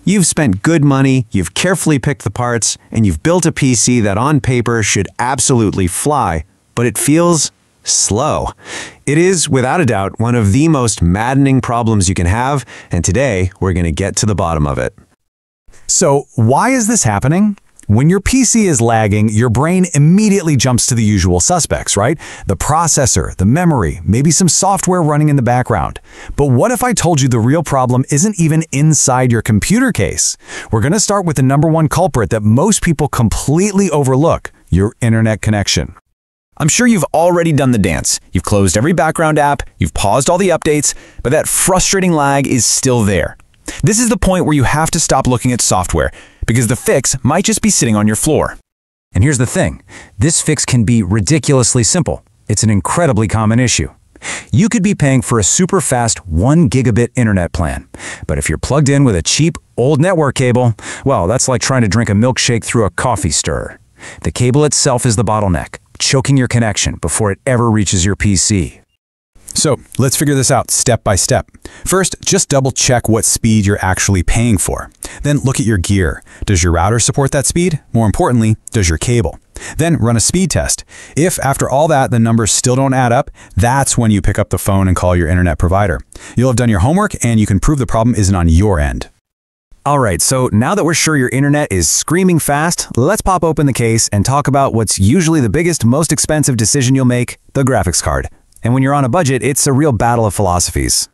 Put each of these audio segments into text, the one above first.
You've spent good money, you've carefully picked the parts, and you've built a PC that on paper should absolutely fly, but it feels slow. It is, without a doubt, one of the most maddening problems you can have, and today we're going to get to the bottom of it. So, why is this happening? When your PC is lagging, your brain immediately jumps to the usual suspects, right? The processor, the memory, maybe some software running in the background. But what if I told you the real problem isn't even inside your computer case? We're going to start with the #1 culprit that most people completely overlook: your internet connection. I'm sure you've already done the dance. You've closed every background app, you've paused all the updates, but that frustrating lag is still there. This is the point where you have to stop looking at software, because the fix might just be sitting on your floor. And here's the thing, this fix can be ridiculously simple. It's an incredibly common issue. You could be paying for a super fast 1 gigabit internet plan, but if you're plugged in with a cheap, old network cable, well, that's like trying to drink a milkshake through a coffee stirrer. The cable itself is the bottleneck, choking your connection before it ever reaches your PC. So, let's figure this out step by step. First, just double check what speed you're actually paying for. Then look at your gear. Does your router support that speed? More importantly, does your cable? Then run a speed test. If after all that the numbers still don't add up, that's when you pick up the phone and call your internet provider. You'll have done your homework and you can prove the problem isn't on your end. Alright, so now that we're sure your internet is screaming fast, let's pop open the case and talk about what's usually the biggest, most expensive decision you'll make: the graphics card. And when you're on a budget, it's a real battle of philosophies.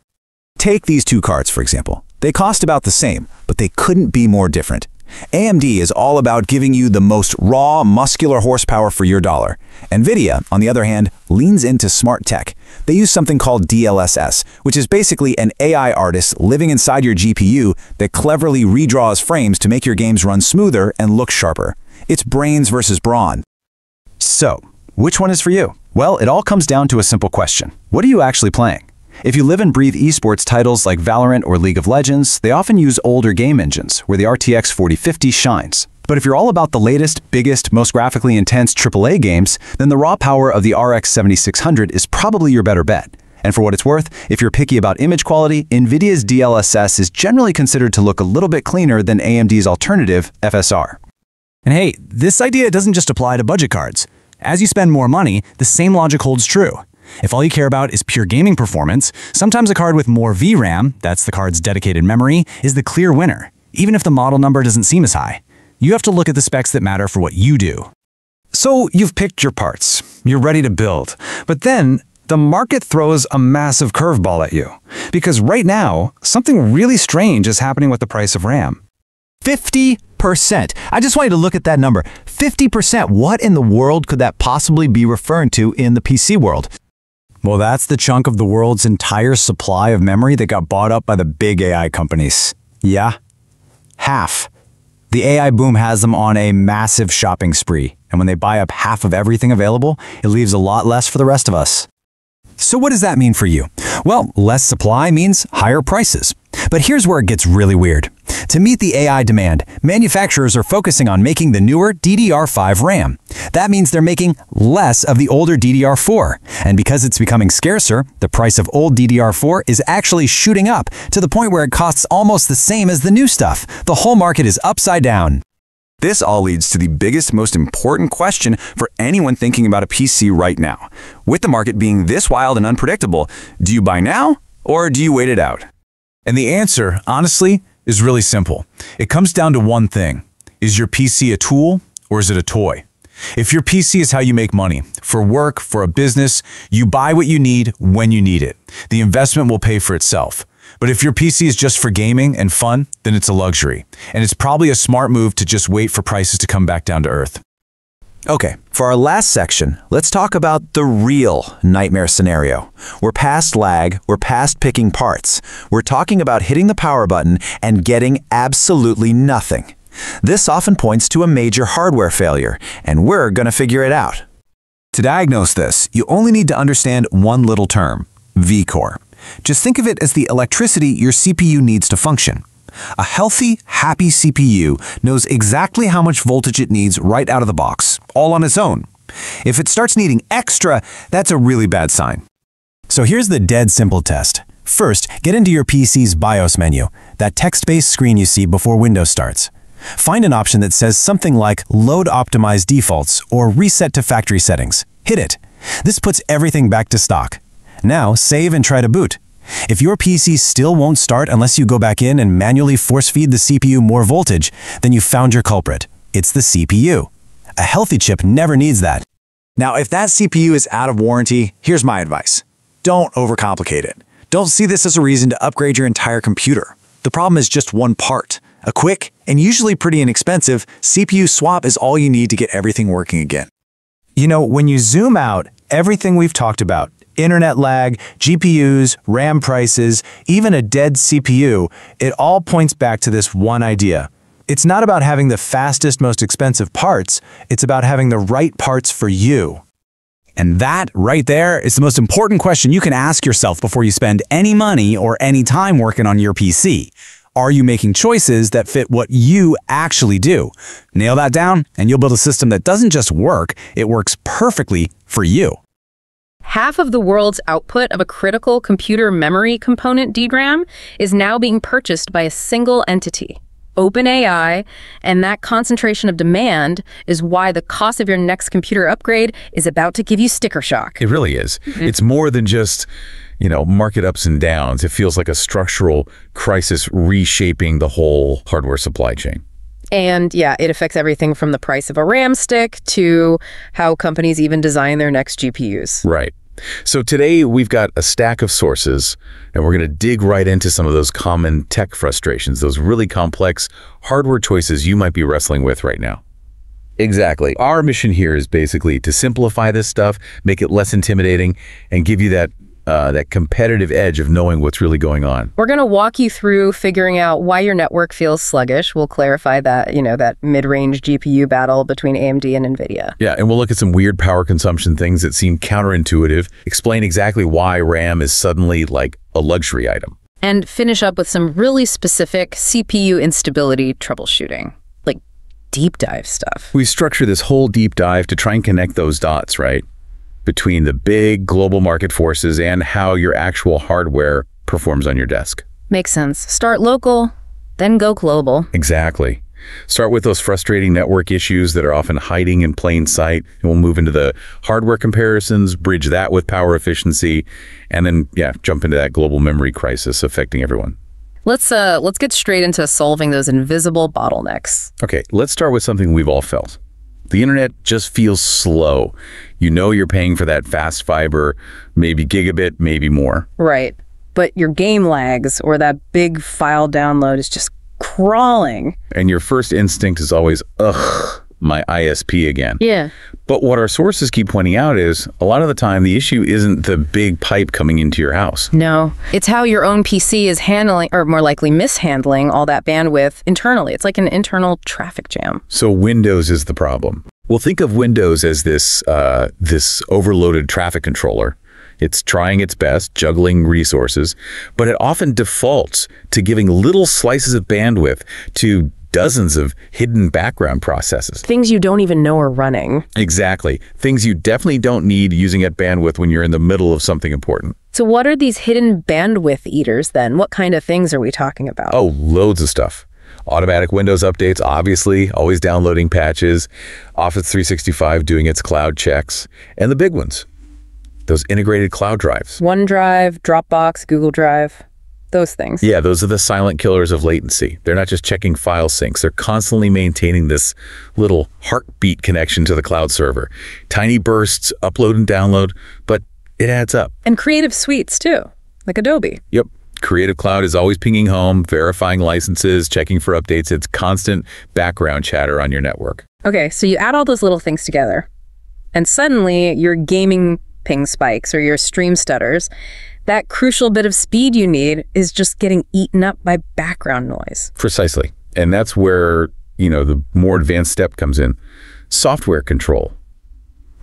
Take these two cards, for example. They cost about the same, but they couldn't be more different. AMD is all about giving you the most raw, muscular horsepower for your dollar. NVIDIA, on the other hand, leans into smart tech. They use something called DLSS, which is basically an AI artist living inside your GPU that cleverly redraws frames to make your games run smoother and look sharper. It's brains versus brawn. So, which one is for you? Well, it all comes down to a simple question. What are you actually playing? If you live and breathe esports titles like Valorant or League of Legends, they often use older game engines, where the RTX 4050 shines. But if you're all about the latest, biggest, most graphically intense AAA games, then the raw power of the RX 7600 is probably your better bet. And for what it's worth, if you're picky about image quality, NVIDIA's DLSS is generally considered to look a little bit cleaner than AMD's alternative, FSR. And hey, this idea doesn't just apply to budget cards. As you spend more money, the same logic holds true. If all you care about is pure gaming performance, sometimes a card with more VRAM, that's the card's dedicated memory, is the clear winner, even if the model number doesn't seem as high. You have to look at the specs that matter for what you do. So you've picked your parts, you're ready to build, but then the market throws a massive curveball at you. Because right now, something really strange is happening with the price of RAM. 50%. I just want you to look at that number. 50%. What in the world could that possibly be referring to in the PC world? Well, that's the chunk of the world's entire supply of memory that got bought up by the big AI companies. Yeah, half. The AI boom has them on a massive shopping spree, and when they buy up half of everything available, it leaves a lot less for the rest of us. So what does that mean for you? Well, less supply means higher prices. But here's where it gets really weird. To meet the AI demand, manufacturers are focusing on making the newer DDR5 RAM. That means they're making less of the older DDR4. And because it's becoming scarcer, the price of old DDR4 is actually shooting up to the point where it costs almost the same as the new stuff. The whole market is upside down. This all leads to the biggest, most important question for anyone thinking about a PC right now. With the market being this wild and unpredictable, do you buy now or do you wait it out? And the answer, honestly, is really simple. It comes down to one thing. Is your PC a tool or is it a toy? If your PC is how you make money, for work, for a business, you buy what you need when you need it. The investment will pay for itself. But if your PC is just for gaming and fun, then it's a luxury. And it's probably a smart move to just wait for prices to come back down to earth. Okay, for our last section, let's talk about the real nightmare scenario. We're past lag, we're past picking parts. We're talking about hitting the power button and getting absolutely nothing. This often points to a major hardware failure, and we're going to figure it out. To diagnose this, you only need to understand one little term: V-core. Just think of it as the electricity your CPU needs to function. A healthy, happy CPU knows exactly how much voltage it needs right out of the box, all on its own. If it starts needing extra, that's a really bad sign. So here's the dead simple test. First, get into your PC's BIOS menu, that text-based screen you see before Windows starts. Find an option that says something like Load Optimize Defaults or Reset to Factory Settings. Hit it. This puts everything back to stock. Now, save and try to boot. If your PC still won't start unless you go back in and manually force-feed the CPU more voltage, then you found your culprit. It's the CPU. A healthy chip never needs that. Now, if that CPU is out of warranty, here's my advice. Don't overcomplicate it. Don't see this as a reason to upgrade your entire computer. The problem is just one part. A quick, and usually pretty inexpensive, CPU swap is all you need to get everything working again. You know, when you zoom out, everything we've talked about, internet lag, GPUs, RAM prices, even a dead CPU, it all points back to this one idea. It's not about having the fastest, most expensive parts, it's about having the right parts for you. And that, right there, is the most important question you can ask yourself before you spend any money or any time working on your PC. Are you making choices that fit what you actually do? Nail that down, and you'll build a system that doesn't just work, it works perfectly for you. Half of the world's output of a critical computer memory component, DRAM, is now being purchased by a single entity, OpenAI, and that concentration of demand is why the cost of your next computer upgrade is about to give you sticker shock. It really is. It's more than just, market ups and downs. It feels like a structural crisis reshaping the whole hardware supply chain. And yeah, it affects everything from the price of a RAM stick to how companies even design their next GPUs. Right. So today we've got a stack of sources, and we're going to dig right into some of those common tech frustrations, those really complex hardware choices you might be wrestling with right now. Exactly. Our mission here is basically to simplify this stuff, make it less intimidating, and give you that competitive edge of knowing what's really going on. We're going to walk you through figuring out why your network feels sluggish. We'll clarify that, that mid-range GPU battle between AMD and NVIDIA. Yeah, and we'll look at some weird power consumption things that seem counterintuitive, explain exactly why RAM is suddenly like a luxury item. And finish up with some really specific CPU instability troubleshooting, like deep dive stuff. We structure this whole deep dive to try and connect those dots, right? Between the big global market forces and how your actual hardware performs on your desk. Makes sense. Start local, then go global. Exactly. Start with those frustrating network issues that are often hiding in plain sight, and we'll move into the hardware comparisons, bridge that with power efficiency, and then, jump into that global memory crisis affecting everyone. Let's get straight into solving those invisible bottlenecks. Okay, let's start with something we've all felt. The internet just feels slow. You know you're paying for that fast fiber, maybe gigabit, maybe more. Right. But your game lags or that big file download is just crawling. And your first instinct is always, ugh, my ISP again. Yeah. But what our sources keep pointing out is, a lot of the time, the issue isn't the big pipe coming into your house. No. It's how your own PC is handling, or more likely mishandling, all that bandwidth internally. It's like an internal traffic jam. So Windows is the problem. Well, think of Windows as this overloaded traffic controller. It's trying its best, juggling resources, but it often defaults to giving little slices of bandwidth to dozens of hidden background processes. Things you don't even know are running. Exactly. Things you definitely don't need using at bandwidth when you're in the middle of something important. So what are these hidden bandwidth eaters then? What kind of things are we talking about? Oh, loads of stuff. Automatic Windows updates, obviously, always downloading patches, Office 365 doing its cloud checks, and the big ones, those integrated cloud drives. OneDrive, Dropbox, Google Drive. Those things. Yeah, those are the silent killers of latency. They're not just checking file syncs. They're constantly maintaining this little heartbeat connection to the cloud server. Tiny bursts, upload and download, but it adds up. And creative suites too, like Adobe. Yep. Creative Cloud is always pinging home, verifying licenses, checking for updates. It's constant background chatter on your network. Okay, so you add all those little things together, and suddenly your gaming ping spikes or your stream stutters. That crucial bit of speed you need is just getting eaten up by background noise. Precisely. And that's where, the more advanced step comes in. Software control.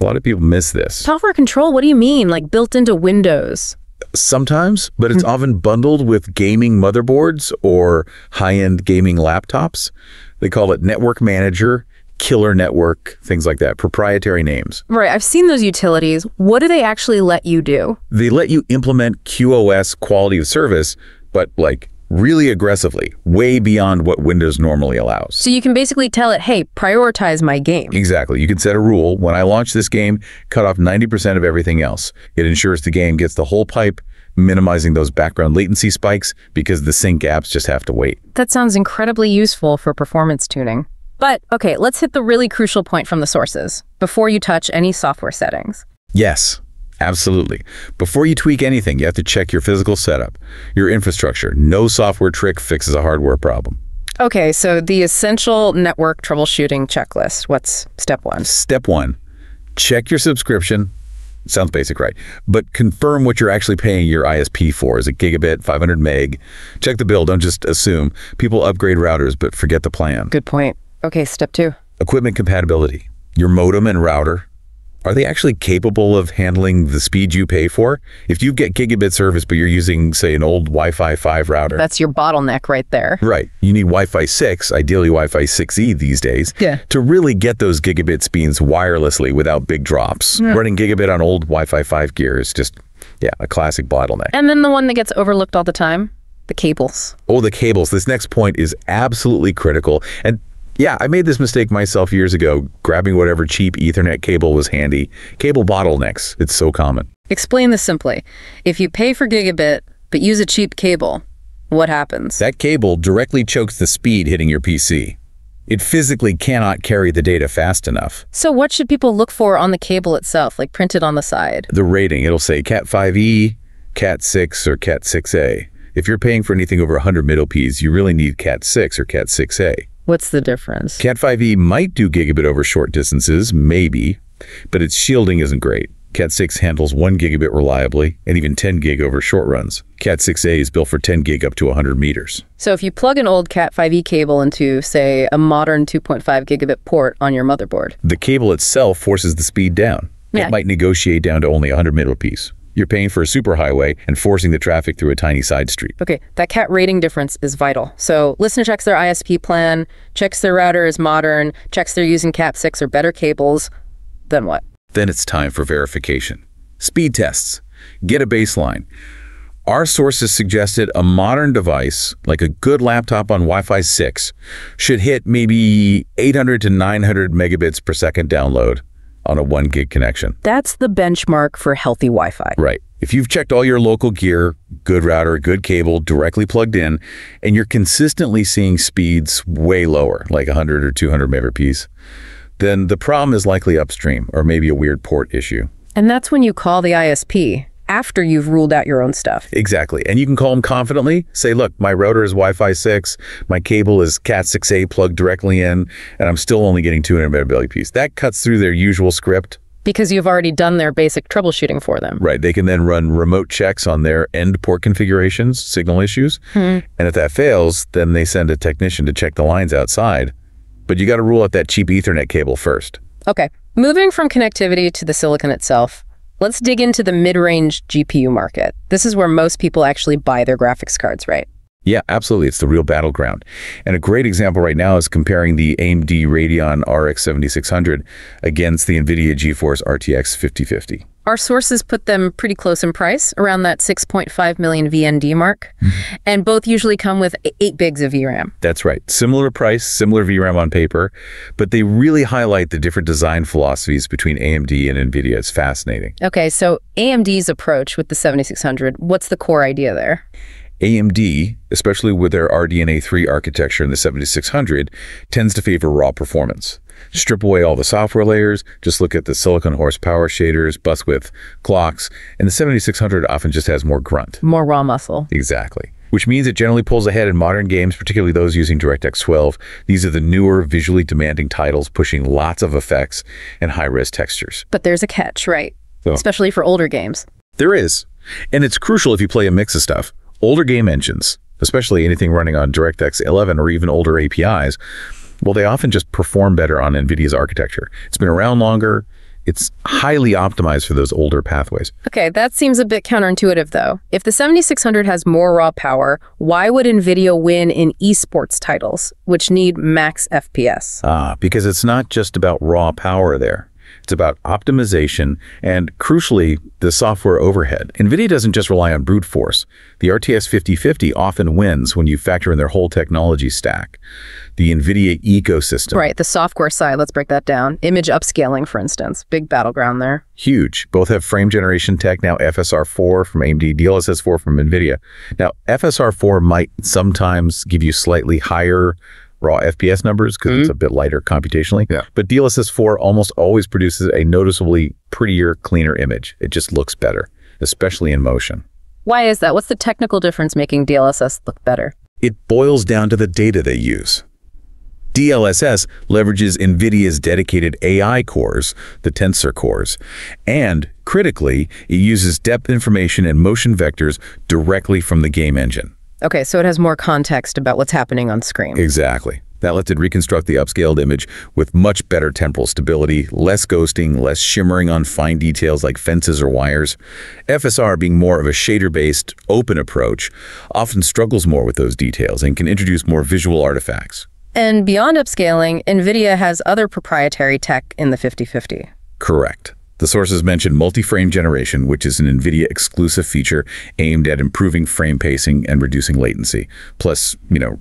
A lot of people miss this. Software control? What do you mean? Like built into Windows? Sometimes, but it's often bundled with gaming motherboards or high-end gaming laptops. They call it Network Manager, killer network, things like that, proprietary names. Right, I've seen those utilities. What do they actually let you do? They let you implement QoS quality of service, but like really aggressively, way beyond what Windows normally allows. So you can basically tell it, hey, prioritize my game. Exactly. You can set a rule. When I launch this game, cut off 90% of everything else. It ensures the game gets the whole pipe, minimizing those background latency spikes because the sync apps just have to wait. That sounds incredibly useful for performance tuning. But, okay, let's hit the really crucial point from the sources before you touch any software settings. Yes. Absolutely. Before you tweak anything, you have to check your physical setup, your infrastructure. No software trick fixes a hardware problem. Okay, so the essential network troubleshooting checklist. What's step one? Step one, check your subscription. Sounds basic, right? But confirm what you're actually paying your ISP for. Is it gigabit, 500 meg? Check the bill. Don't just assume. People upgrade routers, but forget the plan. Good point. Okay, step two. Equipment compatibility. Your modem and router. Are they actually capable of handling the speed you pay for? If you get gigabit service, but you're using, say, an old Wi-Fi 5 router. That's your bottleneck right there. Right. You need Wi-Fi 6, ideally Wi-Fi 6E these days, to really get those gigabit speeds wirelessly without big drops. Running gigabit on old Wi-Fi 5 gear is just, a classic bottleneck. And then the one that gets overlooked all the time, the cables. Oh, the cables. This next point is absolutely critical. And yeah, I made this mistake myself years ago, grabbing whatever cheap Ethernet cable was handy. Cable bottlenecks, it's so common. Explain this simply. If you pay for gigabit, but use a cheap cable, what happens? That cable directly chokes the speed hitting your PC. It physically cannot carry the data fast enough. So what should people look for on the cable itself, like printed on the side? The rating, it'll say Cat 5e, Cat 6, or Cat 6a. If you're paying for anything over 100 mPs, you really need Cat 6 or Cat 6a. What's the difference? Cat 5e might do gigabit over short distances, maybe, but its shielding isn't great. Cat 6 handles 1 gigabit reliably, and even 10 gig over short runs. Cat 6a is built for 10 gig up to 100 meters. So if you plug an old Cat 5e cable into, say, a modern 2.5 gigabit port on your motherboard, the cable itself forces the speed down. It might negotiate down to only 100 mPs. You're paying for a superhighway and forcing the traffic through a tiny side street. Okay, that Cat rating difference is vital. So listener checks their ISP plan, checks their router is modern, checks they're using Cat 6 or better cables. Then what? Then it's time for verification. Speed tests. Get a baseline. Our sources suggested a modern device, like a good laptop on Wi-Fi 6, should hit maybe 800 to 900 megabits per second download on a 1 gig connection. That's the benchmark for healthy Wi-Fi. Right. If you've checked all your local gear, good router, good cable, directly plugged in, and you're consistently seeing speeds way lower, like 100 or 200 Mbps, then the problem is likely upstream or maybe a weird port issue. And that's when you call the ISP, after you've ruled out your own stuff. Exactly. And you can call them confidently. Say, look, my router is Wi-Fi 6, my cable is Cat 6a plugged directly in, and I'm still only getting 200 Mbps. That cuts through their usual script. Because you've already done their basic troubleshooting for them. Right. They can then run remote checks on their end port configurations, signal issues. And if that fails, then they send a technician to check the lines outside. But you got to rule out that cheap Ethernet cable first. Okay. Moving from connectivity to the silicon itself, let's dig into the mid-range GPU market. This is where most people actually buy their graphics cards, right? Yeah, absolutely. It's the real battleground. And a great example right now is comparing the AMD Radeon RX 7600 against the NVIDIA GeForce RTX 5050. Our sources put them pretty close in price, around that 6.5 million VND mark, and both usually come with 8 gigs of VRAM. That's right. Similar price, similar VRAM on paper, but they really highlight the different design philosophies between AMD and NVIDIA. It's fascinating. Okay, so AMD's approach with the 7600, what's the core idea there? AMD, especially with their RDNA 3 architecture in the 7600, tends to favor raw performance. Strip away all the software layers, just look at the silicon horsepower shaders, bus width, clocks, and the 7600 often just has more grunt. More raw muscle. Exactly. Which means it generally pulls ahead in modern games, particularly those using DirectX 12. These are the newer, visually demanding titles pushing lots of effects and high-res textures. But there's a catch, right? Especially for older games. There is. And it's crucial if you play a mix of stuff. Older game engines, especially anything running on DirectX 11 or even older APIs, well, they often just perform better on NVIDIA's architecture. It's been around longer, It's highly optimized for those older pathways. Okay, that seems a bit counterintuitive though. If the 7600 has more raw power, why would NVIDIA win in esports titles, which need max FPS? Because it's not just about raw power there. It's about optimization and, crucially, the software overhead. NVIDIA doesn't just rely on brute force. The RTX 5050 often wins when you factor in their whole technology stack. The NVIDIA ecosystem. Right, the software side, let's break that down. Image upscaling, for instance. Big battleground there. Huge. Both have frame generation tech now, FSR4 from AMD, DLSS4 from NVIDIA. Now, FSR4 might sometimes give you slightly higher raw FPS numbers because it's a bit lighter computationally. Yeah. But DLSS4 almost always produces a noticeably prettier, cleaner image. It just looks better, especially in motion. Why is that? What's the technical difference making DLSS look better? It boils down to the data they use. DLSS leverages NVIDIA's dedicated AI cores, the tensor cores, and critically, it uses depth information and motion vectors directly from the game engine. Okay, so it has more context about what's happening on screen. Exactly. That lets it reconstruct the upscaled image with much better temporal stability, less ghosting, less shimmering on fine details like fences or wires. FSR, being more of a shader-based, open approach, often struggles more with those details and can introduce more visual artifacts. And beyond upscaling, NVIDIA has other proprietary tech in the 5050. Correct. The sources mentioned multi-frame generation, which is an NVIDIA exclusive feature aimed at improving frame pacing and reducing latency, plus,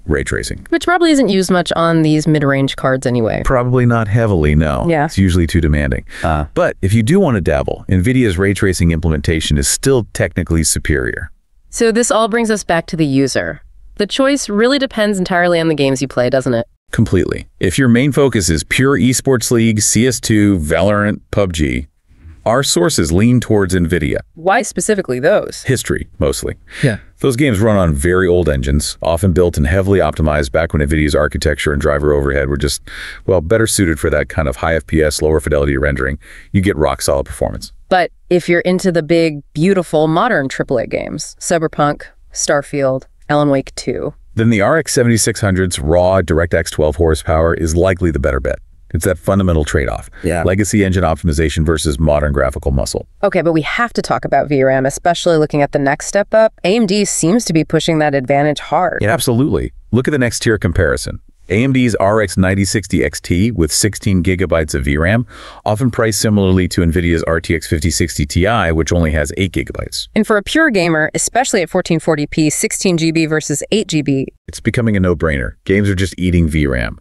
ray tracing. Which probably isn't used much on these mid-range cards anyway. Probably not heavily, no. Yeah. It's usually too demanding. But if you do want to dabble, NVIDIA's ray tracing implementation is still technically superior. So this all brings us back to the user. The choice really depends entirely on the games you play, doesn't it? Completely. If your main focus is pure esports league, CS2, Valorant, PUBG, our sources lean towards NVIDIA. Why specifically those? History, mostly. Yeah. Those games run on very old engines, often built and heavily optimized back when NVIDIA's architecture and driver overhead were just, better suited for that kind of high FPS, lower fidelity rendering. You get rock-solid performance. But if you're into the big, beautiful, modern AAA games, Cyberpunk, Starfield, Alan Wake 2, then the RX 7600's raw DirectX 12 horsepower is likely the better bet. It's that fundamental trade-off. Yeah. Legacy engine optimization versus modern graphical muscle. Okay, but we have to talk about VRAM, especially looking at the next step up. AMD seems to be pushing that advantage hard. Yeah, absolutely. Look at the next tier comparison. AMD's RX 9060 XT with 16 gigabytes of VRAM, often priced similarly to NVIDIA's RTX 5060 Ti, which only has 8 gigabytes. And for a pure gamer, especially at 1440p, 16 GB versus 8 GB. It's becoming a no-brainer. Games are just eating VRAM.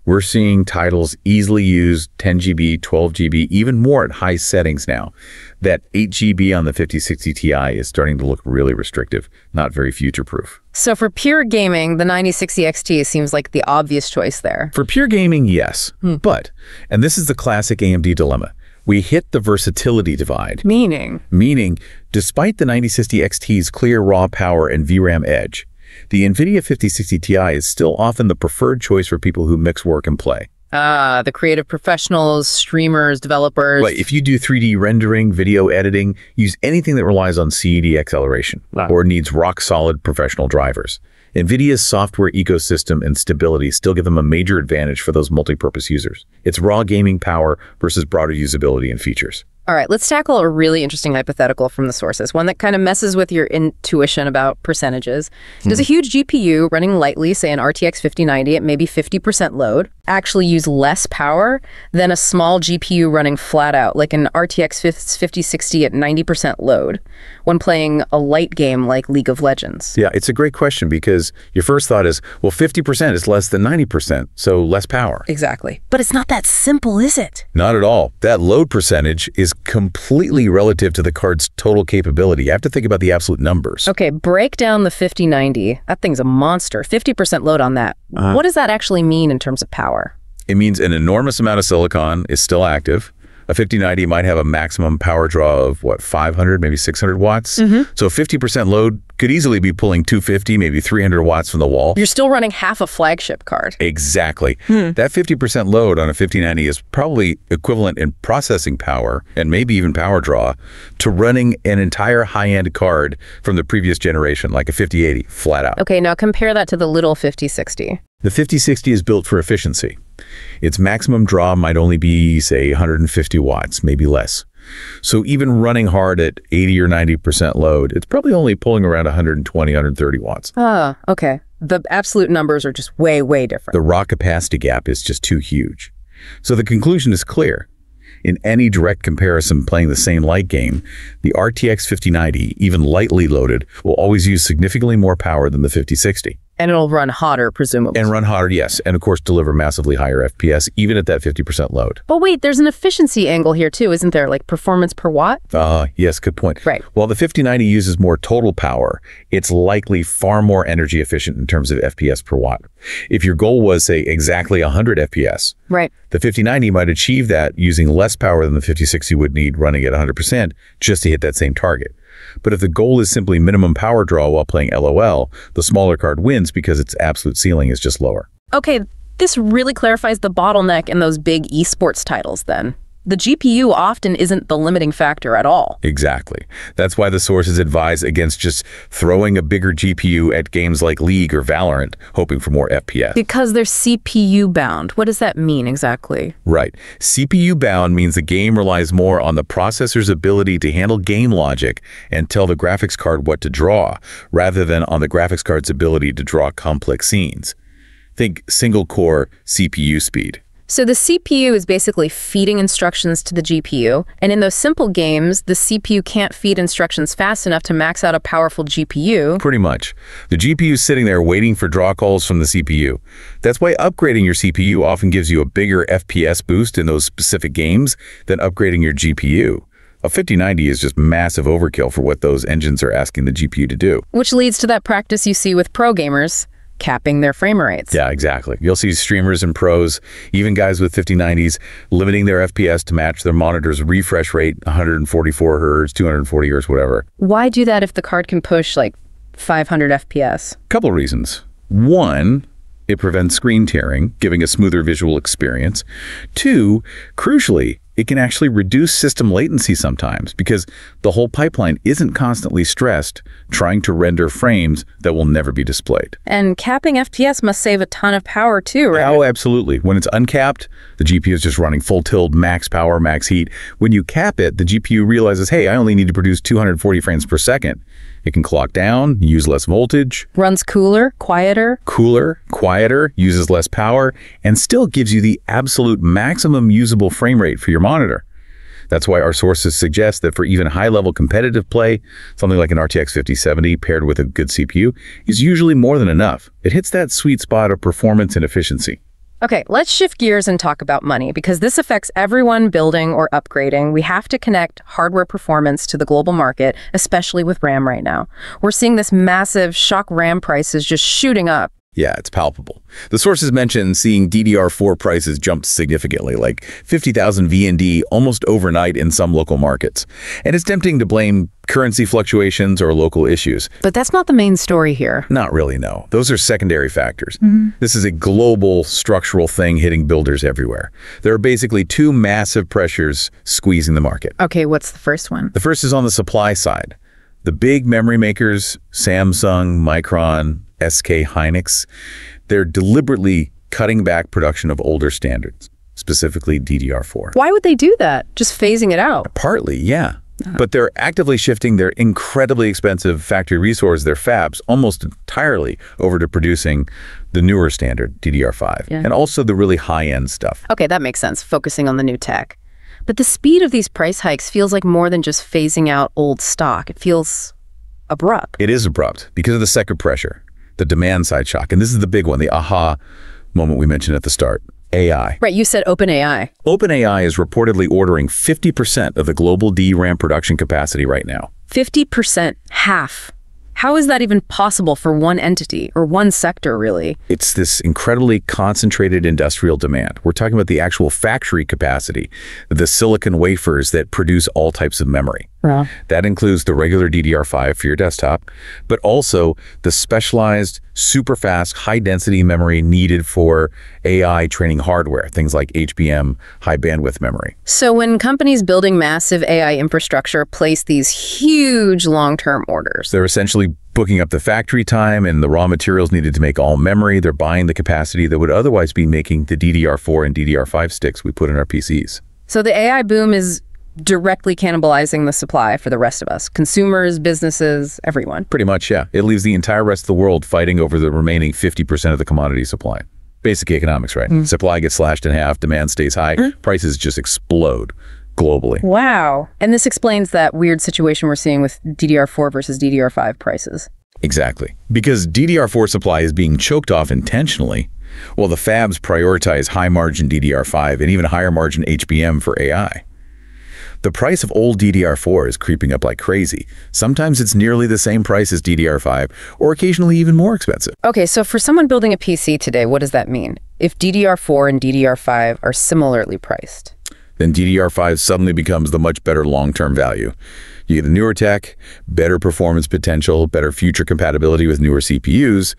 We're seeing titles easily use 10 GB, 12 GB, even more at high settings now. That 8 GB on the 5060 Ti is starting to look really restrictive, not very future-proof. So for pure gaming, the 9060 XT seems like the obvious choice there. For pure gaming, yes. But, and this is the classic AMD dilemma, we hit the versatility divide. Meaning, despite the 9060 XT's clear raw power and VRAM edge, the NVIDIA 5060 Ti is still often the preferred choice for people who mix work and play. the creative professionals, streamers, developers. Right. If you do 3D rendering, video editing, use anything that relies on CAD acceleration or needs rock-solid professional drivers. NVIDIA's software ecosystem and stability still give them a major advantage for those multi-purpose users. It's raw gaming power versus broader usability and features. All right, let's tackle a really interesting hypothetical from the sources, one that kind of messes with your intuition about percentages. Does a huge GPU running lightly, say an RTX 5090 at maybe 50% load, actually use less power than a small GPU running flat out, like an RTX 5060 at 90% load, when playing a light game like League of Legends? Yeah, it's a great question because your first thought is, well, 50% is less than 90%, so less power. Exactly. But it's not that simple, is it? Not at all. That load percentage is completely relative to the card's total capability. You have to think about the absolute numbers. Okay, break down the 5090. That thing's a monster. 50% load on that. What does that actually mean in terms of power? It means an enormous amount of silicon is still active. A 5090 might have a maximum power draw of, 500, maybe 600 watts? So 50% load could easily be pulling 250, maybe 300 watts from the wall. You're still running half a flagship card. Exactly. That 50% load on a 5090 is probably equivalent in processing power, and maybe even power draw, to running an entire high-end card from the previous generation, like a 5080, flat out. Okay, now compare that to the little 5060. The 5060 is built for efficiency. Its maximum draw might only be, say, 150 watts, maybe less. So even running hard at 80 or 90% load, it's probably only pulling around 120, 130 watts. Ah, okay. The absolute numbers are just way, way different. The raw capacity gap is just too huge. So the conclusion is clear. In any direct comparison playing the same light game, the RTX 5090, even lightly loaded, will always use significantly more power than the 5060. And it'll run hotter, presumably. And run hotter, yes. And of course, deliver massively higher FPS, even at that 50% load. But wait, there's an efficiency angle here too, isn't there? Like performance per watt? Yes, good point. Right. While the 5090 uses more total power, it's likely far more energy efficient in terms of FPS per watt. If your goal was, say, exactly 100 FPS, right, the 5090 might achieve that using less power than the 5060 would need running at 100% just to hit that same target. But if the goal is simply minimum power draw while playing LOL, the smaller card wins because its absolute ceiling is just lower. Okay, this really clarifies the bottleneck in those big esports titles then. The GPU often isn't the limiting factor at all. Exactly. That's why the sources advise against just throwing a bigger GPU at games like League or Valorant, hoping for more FPS. Because they're CPU bound. What does that mean exactly? Right. CPU bound means the game relies more on the processor's ability to handle game logic and tell the graphics card what to draw, rather than on the graphics card's ability to draw complex scenes. Think single-core CPU speed. So the CPU is basically feeding instructions to the GPU, and in those simple games, the CPU can't feed instructions fast enough to max out a powerful GPU. Pretty much. The GPU is sitting there waiting for draw calls from the CPU. That's why upgrading your CPU often gives you a bigger FPS boost in those specific games than upgrading your GPU. A 5090 is just massive overkill for what those engines are asking the GPU to do. Which leads to that practice you see with pro gamers, capping their frame rates. Yeah, exactly. You'll see streamers and pros, even guys with 5090s, limiting their FPS to match their monitor's refresh rate, 144 Hz, 240 Hz, whatever. Why do that if the card can push like 500 FPS? Couple reasons. One, it prevents screen tearing, giving a smoother visual experience. Two, crucially, it can actually reduce system latency sometimes because the whole pipeline isn't constantly stressed trying to render frames that will never be displayed. And capping FPS must save a ton of power too, right? Oh, absolutely. When it's uncapped, the GPU is just running full tilt, max power, max heat. When you cap it, the GPU realizes, hey, I only need to produce 240 frames per second. It can clock down, use less voltage. Runs cooler, quieter. Cooler, quieter, uses less power, and still gives you the absolute maximum usable frame rate for your monitor. That's why our sources suggest that for even high-level competitive play, something like an RTX 5070 paired with a good CPU is usually more than enough. It hits that sweet spot of performance and efficiency. Okay, let's shift gears and talk about money, because this affects everyone building or upgrading. We have to connect hardware performance to the global market, especially with RAM right now. We're seeing this massive shock RAM prices just shooting up. Yeah, it's palpable. The sources mention seeing DDR4 prices jump significantly, like 50,000 VND almost overnight in some local markets. And it's tempting to blame currency fluctuations or local issues. But that's not the main story here. Not really, no. Those are secondary factors. This is a global structural thing hitting builders everywhere. There are basically two massive pressures squeezing the market. Okay, what's the first one? The first is on the supply side. The big memory makers, Samsung, Micron, SK Hynix, they're deliberately cutting back production of older standards, specifically DDR4. Why would they do that? Just phasing it out? Partly, yeah. But they're actively shifting their incredibly expensive factory resources, their fabs, almost entirely over to producing the newer standard, DDR5, and also the really high-end stuff. Okay, that makes sense, focusing on the new tech. But the speed of these price hikes feels like more than just phasing out old stock. It feels abrupt. It is abrupt because of the second pressure, the demand side shock. And this is the big one, the aha moment we mentioned at the start, AI. Right, you said OpenAI. OpenAI is reportedly ordering 50% of the global DRAM production capacity right now. 50%, half. How is that even possible for one entity or one sector, really? It's this incredibly concentrated industrial demand. We're talking about the actual factory capacity, the silicon wafers that produce all types of memory. Wow. That includes the regular DDR5 for your desktop, but also the specialized, super fast, high-density memory needed for AI training hardware, things like HBM, high bandwidth memory. So when companies building massive AI infrastructure place these huge long-term orders, They're essentially booking up the factory time and the raw materials needed to make all memory. They're buying the capacity that would otherwise be making the DDR4 and DDR5 sticks we put in our PCs. so the AI boom is directly cannibalizing the supply for the rest of us, consumers, businesses, everyone. Pretty much, yeah. It leaves the entire rest of the world fighting over the remaining 50% of the commodity supply. Basic economics, right? Supply gets slashed in half, demand stays high, prices just explode globally. Wow. And this explains that weird situation we're seeing with DDR4 versus DDR5 prices. Exactly. Because DDR4 supply is being choked off intentionally, while the fabs prioritize high-margin DDR5 and even higher-margin HBM for AI. The price of old DDR4 is creeping up like crazy. Sometimes it's nearly the same price as DDR5, or occasionally even more expensive. Okay, so for someone building a PC today, what does that mean? If DDR4 and DDR5 are similarly priced? Then DDR5 suddenly becomes the much better long-term value. You get a newer tech, better performance potential, better future compatibility with newer CPUs,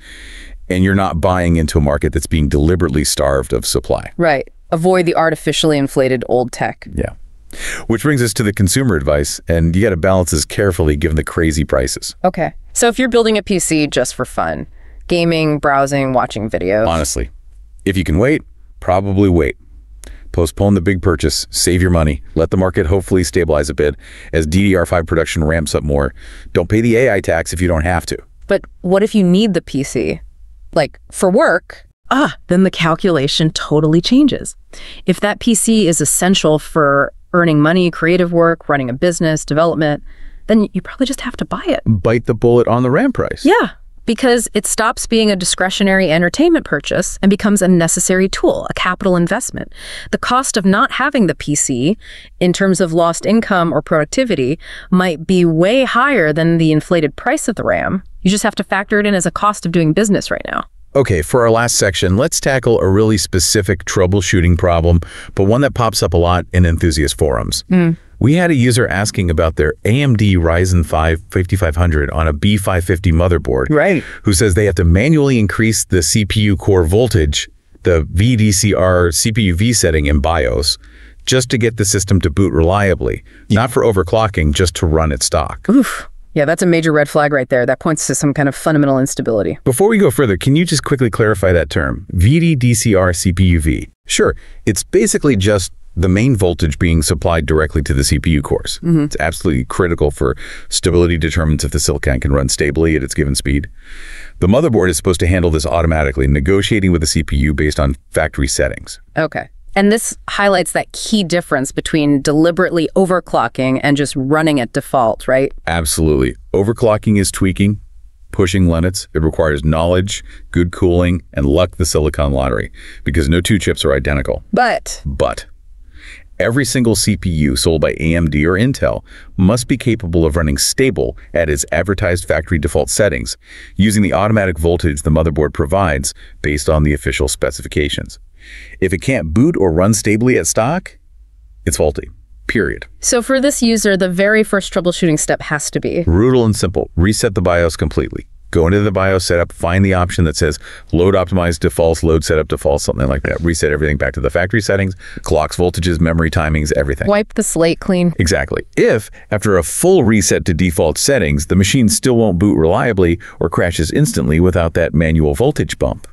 and you're not buying into a market that's being deliberately starved of supply. Right. Avoid the artificially inflated old tech. Yeah. Which brings us to the consumer advice, and you got to balance this carefully given the crazy prices. Okay. So if you're building a PC just for fun, gaming, browsing, watching videos. Honestly, if you can wait, probably wait. Postpone the big purchase, save your money, let the market hopefully stabilize a bit as DDR5 production ramps up more. Don't pay the AI tax if you don't have to. But what if you need the PC? Like, for work? Then the calculation totally changes. If that PC is essential for earning money, creative work, running a business, development, then you probably just have to buy it. Bite the bullet on the RAM price. Yeah, because it stops being a discretionary entertainment purchase and becomes a necessary tool, a capital investment. The cost of not having the PC, in terms of lost income or productivity, might be way higher than the inflated price of the RAM. You just have to factor it in as a cost of doing business right now. Okay, for our last section, let's tackle a really specific troubleshooting problem, but one that pops up a lot in enthusiast forums. We had a user asking about their AMD Ryzen 5 5500 on a B550 motherboard, Right. who says they have to manually increase the CPU core voltage, the VDCR CPU V setting in BIOS, just to get the system to boot reliably, not for overclocking, just to run at stock. Oof. Yeah, that's a major red flag right there. That points to some kind of fundamental instability. Before we go further, can you just quickly clarify that term, VDCR CPU-V? Sure, it's basically just the main voltage being supplied directly to the CPU cores. It's absolutely critical for stability, determines if the silicon can run stably at its given speed. The motherboard is supposed to handle this automatically, negotiating with the CPU based on factory settings. Okay. And this highlights that key difference between deliberately overclocking and just running at default, right? Absolutely. Overclocking is tweaking, pushing limits. It requires knowledge, good cooling, and luck the silicon lottery, because no two chips are identical. But Every single CPU sold by AMD or Intel must be capable of running stable at its advertised factory default settings, using the automatic voltage the motherboard provides based on the official specifications. If it can't boot or run stably at stock, it's faulty, period. So for this user, the very first troubleshooting step has to be Brutal and simple. Reset the BIOS completely. Go into the BIOS setup, find the option that says load optimized defaults, load setup defaults, something like that. Reset everything back to the factory settings, clocks, voltages, memory timings, everything. wipe the slate clean. Exactly. If, after a full reset to default settings, the machine still won't boot reliably or crashes instantly without that manual voltage bump,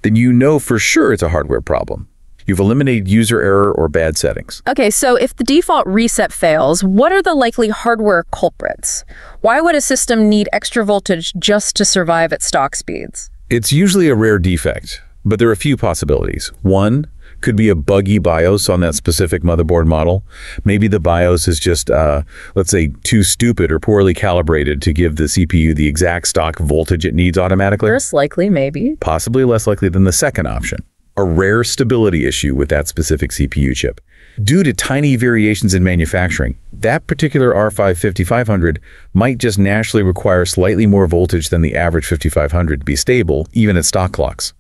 then you know for sure it's a hardware problem. You've eliminated user error or bad settings. Okay, so if the default reset fails, what are the likely hardware culprits? Why would a system need extra voltage just to survive at stock speeds? It's usually a rare defect, but there are a few possibilities. One could be a buggy BIOS on that specific motherboard model. Maybe the BIOS is just, let's say, too stupid or poorly calibrated to give the CPU the exact stock voltage it needs automatically. First likely, maybe. Possibly less likely than the second option. A rare stability issue with that specific CPU chip. Due to tiny variations in manufacturing, that particular R5 5500 might just naturally require slightly more voltage than the average 5500 to be stable, even at stock clocks.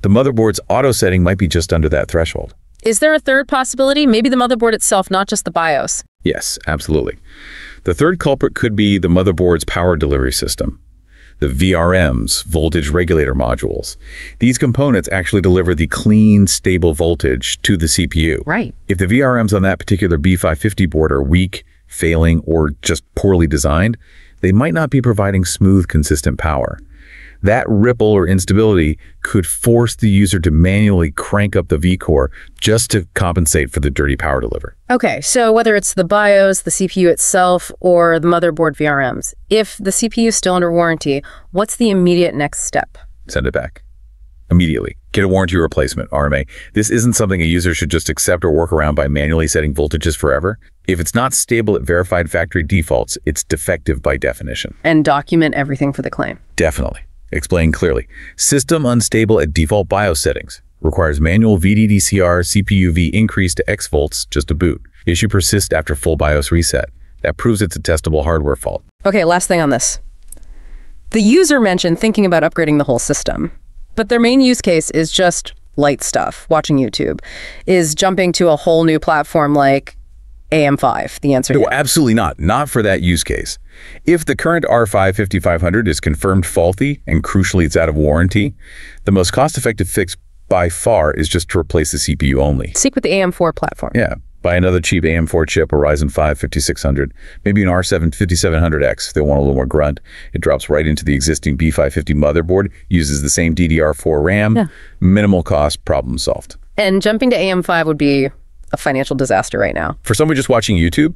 The motherboard's auto setting might be just under that threshold. Is there a third possibility? Maybe the motherboard itself, not just the BIOS. Yes, absolutely. The third culprit could be the motherboard's power delivery system. The VRMs, voltage regulator modules. These components actually deliver the clean, stable voltage to the CPU. Right. If the VRMs on that particular B550 board are weak, failing, or just poorly designed, they might not be providing smooth, consistent power. That ripple or instability could force the user to manually crank up the V-core just to compensate for the dirty power delivery. Okay, so whether it's the BIOS, the CPU itself, or the motherboard VRMs, if the CPU is still under warranty, what's the immediate next step? Send it back. Immediately. Get a warranty replacement, RMA. This isn't something a user should just accept or work around by manually setting voltages forever. If it's not stable at verified factory defaults, it's defective by definition. And document everything for the claim. Definitely. Explain clearly. System unstable at default BIOS settings. Requires manual VDDCR CPU V increase to X volts just to boot. Issue persists after full BIOS reset. That proves it's a testable hardware fault. Okay, last thing on this. The user mentioned thinking about upgrading the whole system, but their main use case is just light stuff, watching YouTube. Is jumping to a whole new platform like AM5 the answer? No, here? absolutely not. Not for that use case. If the current R5 5500 is confirmed faulty, and crucially it's out of warranty, the most cost-effective fix by far is just to replace the CPU only. Stick with the AM4 platform. Yeah, buy another cheap AM4 chip, a Ryzen 5 5600, maybe an R7 5700X if they want a little more grunt. It drops right into the existing B550 motherboard, uses the same DDR4 RAM, minimal cost, problem solved. And jumping to AM5 would be a financial disaster right now. For somebody just watching YouTube,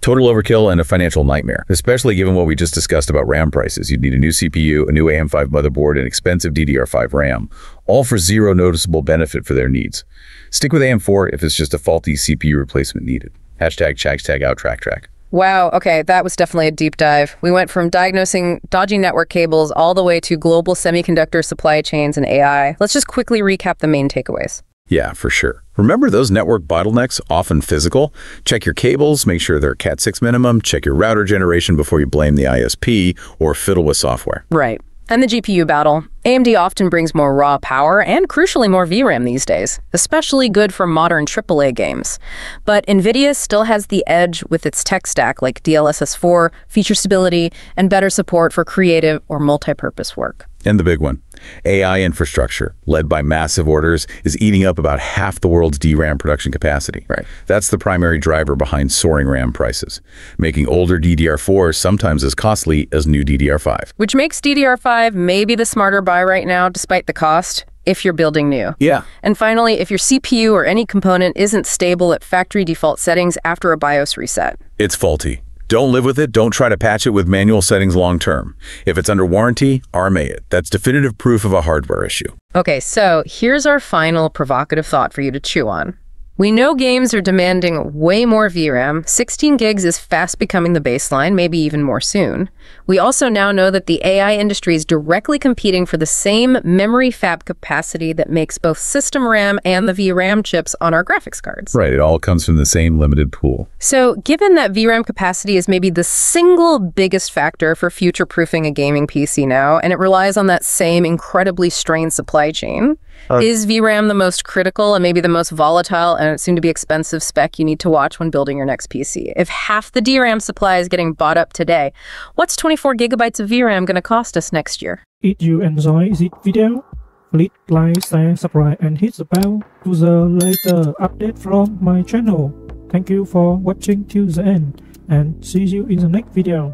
total overkill and a financial nightmare, especially given what we just discussed about RAM prices. You'd need a new CPU, a new AM5 motherboard, and expensive DDR5 RAM, all for zero noticeable benefit for their needs. Stick with AM4 if it's just a faulty CPU replacement needed. #, out, track. Wow, okay, that was definitely a deep dive. We went from diagnosing dodgy network cables all the way to global semiconductor supply chains and AI. Let's just quickly recap the main takeaways. Yeah, for sure. Remember those network bottlenecks, often physical? Check your cables, make sure they're Cat6 minimum, check your router generation before you blame the ISP or fiddle with software. Right. And the GPU battle. AMD often brings more raw power and crucially more VRAM these days, especially good for modern AAA games. But NVIDIA still has the edge with its tech stack like DLSS4, feature stability, and better support for creative or multi-purpose work. And the big one, AI infrastructure, led by massive orders, is eating up about half the world's DRAM production capacity. Right. That's the primary driver behind soaring RAM prices, making older DDR4 sometimes as costly as new DDR5. Which makes DDR5 maybe the smarter buy right now, despite the cost, if you're building new. Yeah. And finally, if your CPU or any component isn't stable at factory default settings after a BIOS reset. It's faulty. Don't live with it. Don't try to patch it with manual settings long term. If it's under warranty, RMA it. That's definitive proof of a hardware issue. Okay, so here's our final provocative thought for you to chew on. We know games are demanding way more VRAM. 16 gigs is fast becoming the baseline, maybe even more soon. We also now know that the AI industry is directly competing for the same memory fab capacity that makes both system RAM and the VRAM chips on our graphics cards. Right, it all comes from the same limited pool. So given that VRAM capacity is maybe the single biggest factor for future-proofing a gaming PC now, and it relies on that same incredibly strained supply chain, is VRAM the most critical and maybe the most volatile and soon-to-be expensive spec you need to watch when building your next PC? If half the DRAM supply is getting bought up today, what's 24 gigabytes of VRAM going to cost us next year? If you enjoy this video, please like, share, subscribe, and hit the bell to the latest update from my channel. Thank you for watching till the end, and see you in the next video.